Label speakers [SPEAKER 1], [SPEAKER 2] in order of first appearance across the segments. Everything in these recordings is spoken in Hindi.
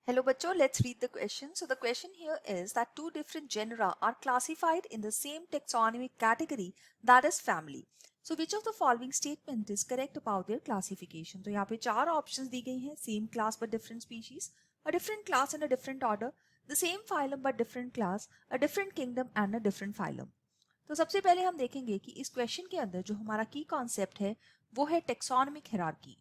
[SPEAKER 1] Hello बच्चों, let's read the question. So the question here is that two different genera are classified in the same taxonomic category, that is family. So which of the following statement is correct about their classification? तो यहाँ पे चार options दी गई हैं. Same class but different species, a different class and a different order, the same phylum but different class, a different kingdom and a different phylum. तो सबसे पहले हम देखेंगे कि इस क्वेश्चन के अंदर जो हमारा की कॉन्सेप्ट है वो है टेक्सोनमिक हायरार्की.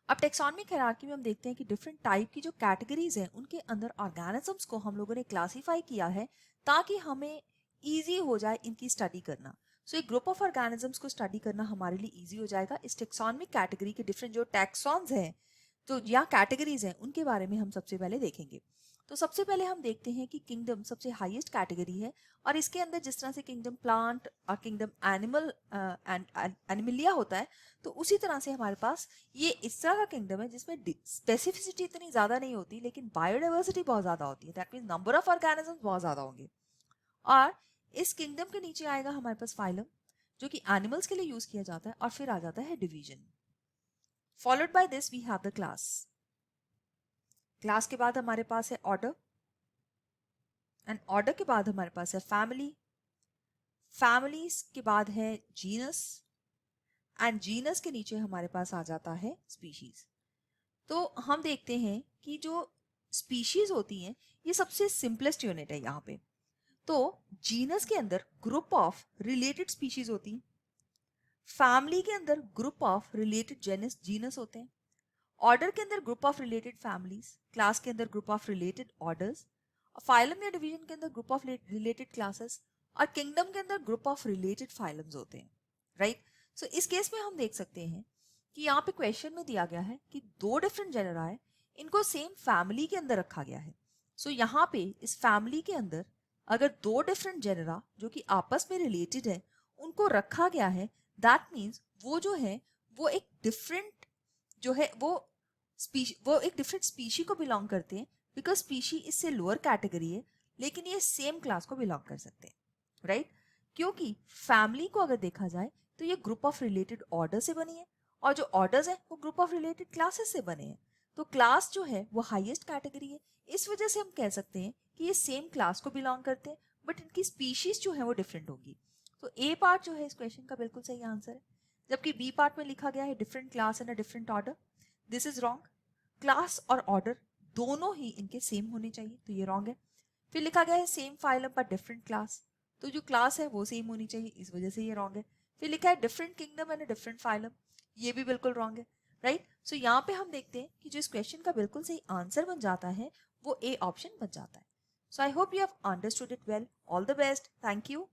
[SPEAKER 1] अब टेक्सोनमिक हायरार्की में हम देखते हैं कि डिफरेंट टाइप की जो कैटेगरीज हैं उनके अंदर ऑर्गेनिजम्स को हम लोगों ने क्लासिफाई किया है ताकि हमें इजी हो जाए इनकी स्टडी करना. सो एक ग्रुप ऑफ ऑर्गेनिजम्स को स्टडी करना हमारे लिए इजी हो जाएगा. इस टेक्सोनमिक कैटेगरी के डिफरेंट जो टैक्सॉन्स हैं तो या कैटेगरीज हैं उनके बारे में हम सबसे पहले देखेंगे. तो सबसे पहले हम देखते हैं कि किंगडम सबसे हाईएस्ट कैटेगरी है और इसके अंदर जिस तरह से किंगडम प्लांट और किंगडम एनिमल एंड एनिमलिया होता है तो उसी तरह से हमारे पास ये इस तरह का किंगडम है जिसमें स्पेसिफिसिटी इतनी ज्यादा नहीं होती लेकिन बायोडाइवर्सिटी बहुत ज्यादा होती है. That means number of organisms बहुत ज्यादा होंगे. और इस किंगडम के नीचे आएगा हमारे पास फाइलम जो कि एनिमल्स के लिए यूज किया जाता है और फिर आ जाता है division. Followed by this we have the class. Class के बाद हमारे पास है ऑर्डर एंड ऑर्डर के बाद हमारे पास है फैमिली. फैमिलीज के बाद है जीनस एंड जीनस के नीचे हमारे पास आ जाता है स्पीशीज. तो हम देखते हैं कि जो स्पीशीज होती हैं ये सबसे सिंपलेस्ट यूनिट है यहाँ पे. तो जीनस के अंदर ग्रुप ऑफ रिलेटेड स्पीशीज होती हैं. फैमिली के अंदर group of related genus genus होते हैं. ऑर्डर के अंदर group of related families. Class के अंदर group of related orders. Phylum या डिवीजन के अंदर ग्रुप ऑफ रिलेटेड क्लासेस और किंगडम के अंदर ग्रुप ऑफ रिलेटेड फाइलम्स होते हैं. राइट. सो इस केस में हम देख सकते हैं कि यहाँ पे क्वेश्चन में दिया गया है कि दो डिफरेंट जेनरा है इनको सेम फैमिली के अंदर रखा गया है. सो यहाँ पे इस फैमिली के अंदर अगर दो डिफरेंट जेनरा जो कि आपस में रिलेटेड है उनको रखा गया है दैट मीन्स वो जो है वो एक डिफरेंट जो है वो एक डिफरेंट स्पीशी को बिलोंग करते हैं बिकॉज स्पीशी इससे लोअर कैटेगरी है लेकिन ये सेम क्लास को बिलोंग कर सकते हैं. राइट. क्योंकि फैमिली को अगर देखा जाए तो ये ग्रुप ऑफ रिलेटेड ऑर्डर से बनी है और जो ऑर्डर्स हैं वो ग्रुप ऑफ रिलेटेड क्लासेस से बने हैं. तो क्लास जो है वो हाईएस्ट कैटेगरी है. इस वजह से हम कह सकते हैं कि ये सेम क्लास को बिलोंग करते हैं बट इनकी स्पीशीज जो है वो डिफरेंट होगी. तो ए पार्ट जो है इस क्वेश्चन का बिल्कुल सही आंसर है. जबकि बी पार्ट में लिखा गया है different class and a different order. This is wrong. Class और ऑर्डर दोनों ही इनके सेम होने चाहिए तो ये रॉन्ग है. फिर लिखा गया है सेम फाइलम पर डिफरेंट क्लास. तो जो क्लास है वो सेम होनी चाहिए इस वजह से ये रॉन्ग है. फिर लिखा है different kingdom and different phylum. ये भी बिल्कुल रॉन्ग है. राइट. सो यहाँ पे हम देखते हैं कि जो इस क्वेश्चन का बिल्कुल सही आंसर बन जाता है वो ए ऑप्शन बन जाता है. So I hope you have understood it well. All the best. Thank you.